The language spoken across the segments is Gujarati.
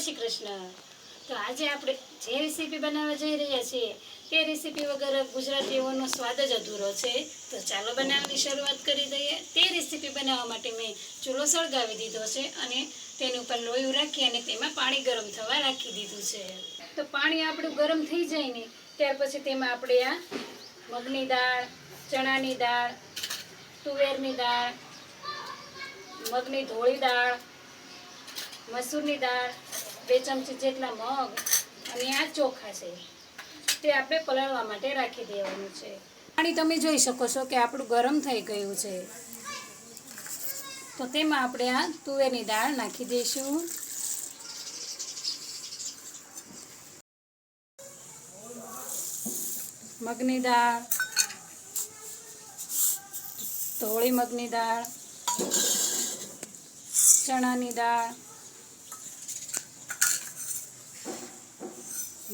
શ્રી કૃષ્ણ। તો આજે આપણે જે રેસીપી બનાવવા જઈ રહ્યા છીએ તે રેસીપી વગર ગુજરાતીઓનો સ્વાદ જ અધૂરો છે। તો ચાલો બનાવવાની શરૂઆત કરી દઈએ। તે રેસીપી બનાવવા માટે મેં ચૂલો સળગાવી દીધો છે અને તેની ઉપર લોયું રાખી અને તેમાં પાણી ગરમ થવા રાખી દીધું છે। તો પાણી આપણું ગરમ થઈ જાય ને ત્યાર પછી તેમાં આપણે આ મગની દાળ, ચણાની દાળ, તુવેરની દાળ, મગની ધોળી દાળ, મસૂરની દાળ, 2 ચમચી જેટલા મગ અને આ ચોખા છે તે આપણે પલાળવા માટે રાખી દેવાનું છે। પાણી તમે જોઈ શકો છો કે આપણું ગરમ થઈ ગયું છે। તો તેમાં આપણે આ તુવેરની દાળ નાખી દઈશું। મગની દાળ, ધોળી મગની દાળ, ચણાની દાળ,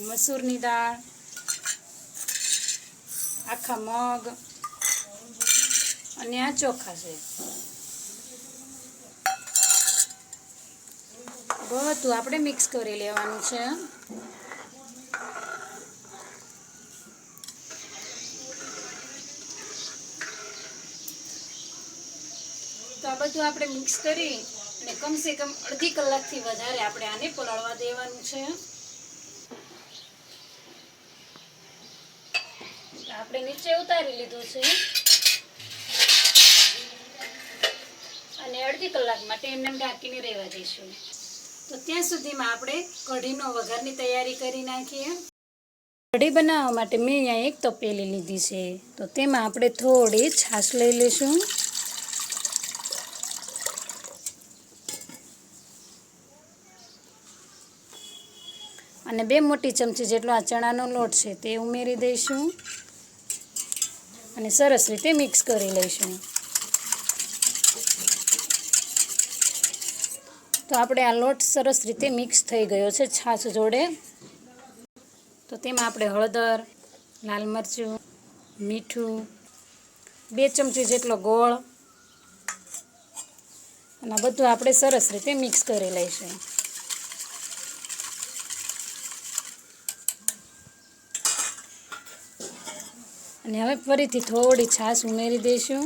મસૂરની દાળ, આખા મગ અને આ ચોખા છે। બધું આપણે મિક્સ કરી લેવાનું છે। તો આ બધું આપણે મિક્સ કરી અને કમસે કમ અડધી કલાકથી વધારે આપણે આને પલાળવા દેવાનું છે। આપણે નીચે ઉતારી લીધું છે અને અડધી કલાક માટે એમને ઢાંકીને રહેવા દઈશું। તો ત્યાં સુધીમાં આપણે કઢીનો વઘારની તૈયારી કરી નાખીએ। કઢી બનાવવા માટે મેં અહીંયા એક તપેલી લીધી છે। તો તેમાં આપણે થોડી છાશ લઈ લઈશું અને 2 મોટી ચમચી જેટલો આ ચણાનો લોટ છે તે ઉમેરી દઈશું અને સરસ રીતે મિક્સ કરી લઈશું। તો આપણે આ લોટ સરસ રીતે મિક્સ થઈ ગયો છે છાશ જોડે। તો તેમાં આપણે હળદર, લાલ મરચું, મીઠું, 2 ચમચી જેટલો ગોળ અને બધું આપણે સરસ રીતે મિક્સ કરી લઈશું। અને હવે ફરીથી થોડી છાશ ઉમેરી દઈશું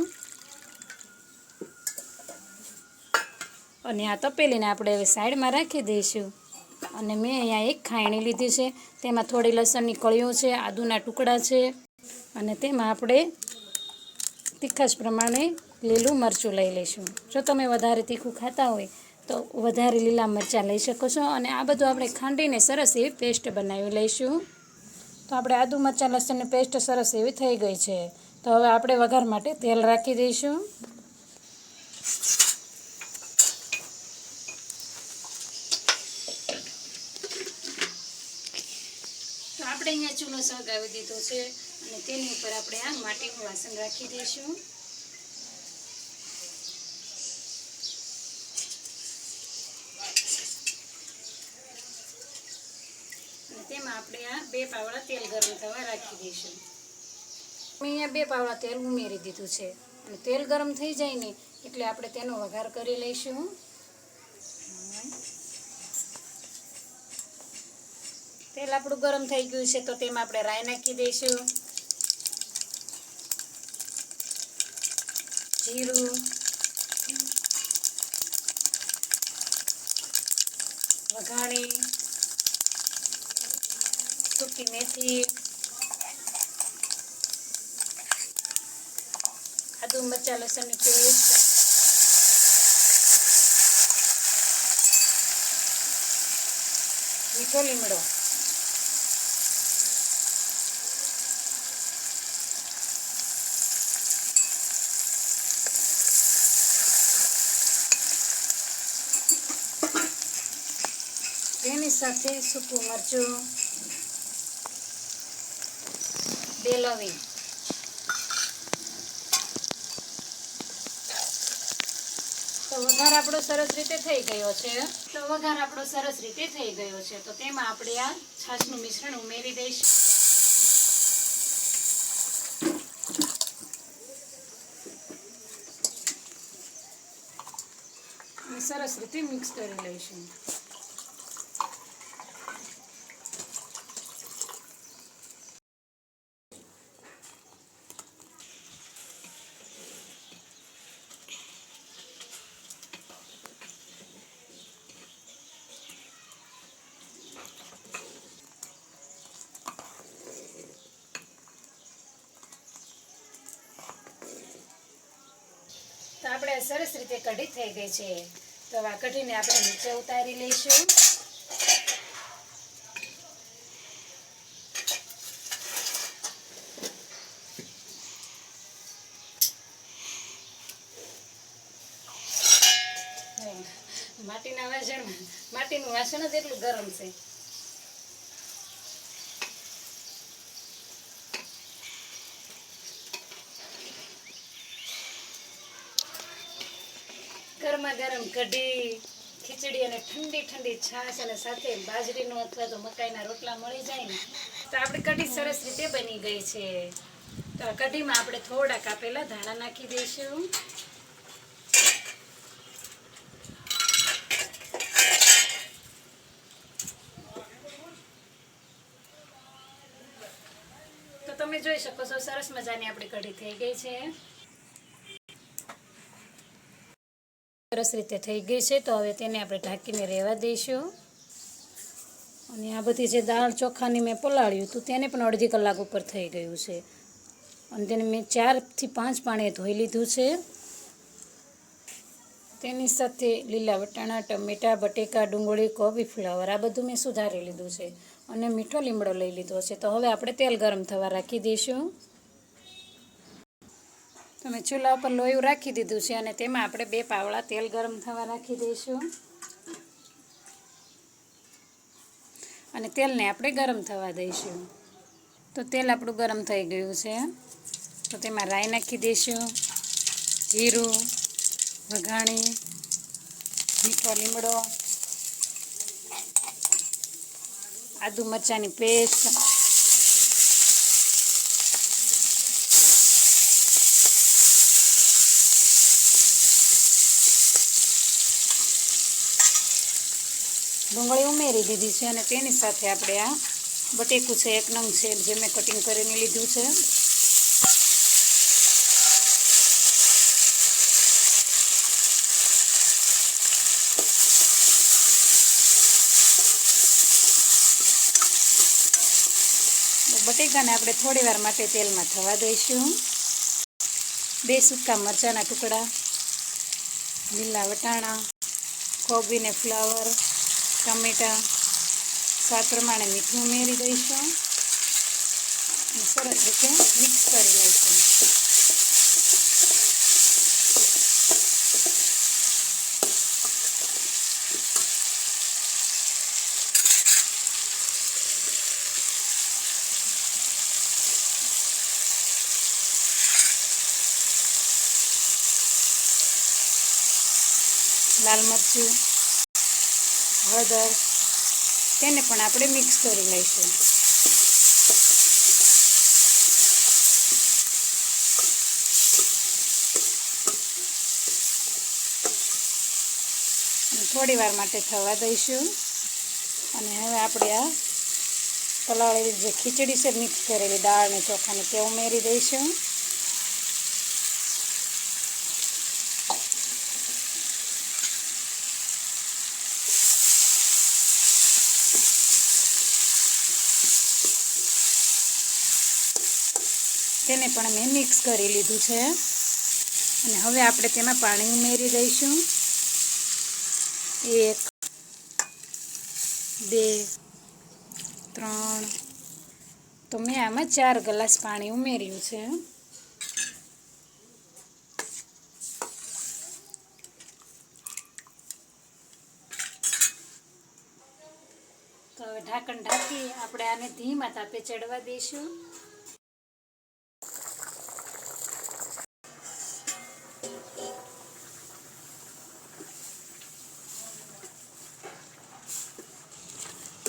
અને આ તપેલીને આપણે હવે સાઈડમાં રાખી દઈશું। અને મેં અહીંયા એક ખાયણી લીધી છે તેમાં થોડી લસણની કળીઓ છે, આદુના ટુકડા છે અને તેમાં આપણે તીખાશ પ્રમાણે લીલું મરચું લઈ લઈશું। જો તમે વધારે તીખું ખાતા હોય તો વધારે લીલા મરચાં લઈ શકો છો। અને આ બધું આપણે ખાંડીને સરસ એવી પેસ્ટ બનાવી લઈશું। તો આપણે આદુ મરચાં લસણની પેસ્ટ સરસ એવી થઈ ગઈ છે। તો હવે આપણે વઘાર માટે તેલ રાખી દઈશું। તો આપણે અહીંયા ચૂલો સળગાવી દીધો છે અને તેની ઉપર આપણે આ માટીનું વાસણ રાખી દઈશું। અને તેમાં આપણે આ 2 પાવડા તેલ ગરમ થવા રાખી દઈશું। મેં અહીંયા 2 પાવડા તેલ ઉમેરી દીધું છે અને તેલ ગરમ થઈ જાય ને એટલે આપણે તેનો વઘાર કરી લઈશું। તેલ આપણું ગરમ થઈ ગયું છે તો તેમાં આપણે રાઈ નાખી દઈશું, જીરું, વઘાણી, સૂકી મેથી, આદુ મરચાં લસણની પેસ્ટ, મીઠો લીમડો, તેની સાથે સૂકું મરચું, 2 લવિંગ, તો વઘાર આપણો સરસ રીતે થઈ ગયો છે। તો તેમાં આપણે આ છાશનું મિશ્રણ ઉમેરી દઈશું અને સરસ રીતે મિક્સ કરી લઈશું। સરસ રીતે કઢી થઈ ગઈ છે. તો આ કઢીને આપણે નીચે ઉતારી લઈશું. માટીનું વાસણ જ એટલું ગરમ છે. ગરમા ગરમ કઢી, ખીચડી અને ઠંડી ઠંડી છાશ અને સાથે બાજરીનો અથવા તો મકાઈના રોટલા મળી જાય ને તો આપણી કઢી સરસ રીતે બની ગઈ છે. તો આ કઢીમાં આપણે થોડા કાપેલા ધાણા નાખી દઈશું. તો તમે જોઈ શકો છો સરસ મજાની આપણી કઢી થઈ ગઈ છે. સરસ રીતે થઈ ગઈ છે. તો હવે તેને આપણે ઢાંકીને રહેવા દઈશું. અને આ બધી જે દાળ ચોખાની મેં પલાળ્યું હતું તેને પણ અડધી કલાક ઉપર થઈ ગયું છે. અને તેને મેં 4 થી 5 પાણીએ ધોઈ લીધું છે. તેની સાથે લીલા વટાણા, ટમેટાં, બટેકા, ડુંગળી, કોબી, ફ્લાવર આ બધું મેં સુધારી લીધું છે. અને મીઠો લીમડો લઈ લીધો છે. તો હવે આપણે તેલ ગરમ થવા રાખી દઈશું. તો મેં ચૂલા ઉપર લોયું રાખી દીધું છે અને તેમાં આપણે 2 પાવડા તેલ ગરમ થવા રાખી દઈશું. અને તેલને આપણે ગરમ થવા દઈશું. તો તેલ આપણું ગરમ થઈ ગયું છે. તો તેમાં રાઈ નાખી દઈશું, જીરું, વઘાણી, મીઠો લીમડો, આદુ મરચાંની પેસ્ટ, ડુંગળી ઉમેરી દીધી છે. અને તેની સાથે આપણે આ બટેકું છે 1 નંગ છે જે મેં કટિંગ કરીને લીધું છે. બટેકાને આપણે થોડી વાર માટે તેલમાં થવા દઈશું. 2 સૂકા મરચાંના ટુકડા, લીલા વટાણા, કોબી ને ફ્લાવર, ટમેટાં, સ્વાદ પ્રમાણે મીઠું ઉમેરી દઈશું. અને સરસ રીતે મિક્સ કરી લઈશું. લાલ મરચું, હળદર તેને પણ આપણે મિક્સ કરી લઈશું. થોડી વાર માટે થવા દઈશું. અને હવે આપણે આ પલાળેલી જે ખીચડી છે મિક્સ કરેલી દાળ અને ચોખાને તે ઉમેરી દઈશું. તેને પણ મેં મિક્સ કરી લીધું છે. અને હવે આપણે તેમાં પાણી ઉમેરી દઈશું. 1, 2, 3 તો મેં આમાં 4 ગ્લાસ પાણી ઉમેર્યું છે. તો હવે ઢાંકણ ઢાંકી આપણે આને ધીમા તાપે ચડવા દઈશું.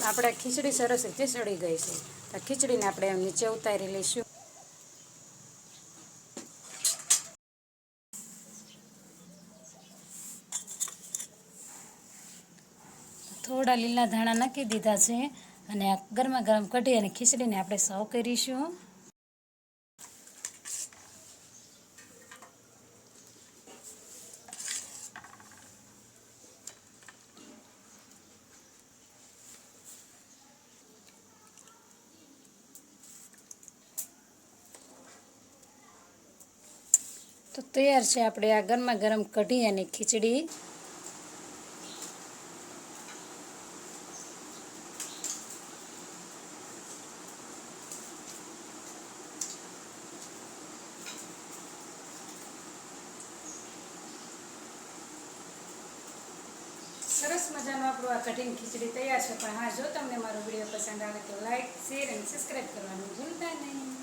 આપણે ખીચડી સરસ રીતે સડી ગઈ છે. તો ખીચડીને આપણે નીચે ઉતારી લઈશું. થોડા લીલા ધાણા નાખી દીધા છે. અને આ ગરમા ગરમ કઢી અને ખીચડીને આપણે સર્વ કરીશું. તો તૈયાર છે આપણે આ ગરમા ગરમ કઢી અને ખીચડી. સરસ મજાનું આપણું આ કઢી ખીચડી તૈયાર છે. પણ હા, જો તમને મારો વિડીયો પસંદ આવે તો લાઈક, શેર અને સબસ્ક્રાઈબ કરવાનું ભૂલતા નહીં.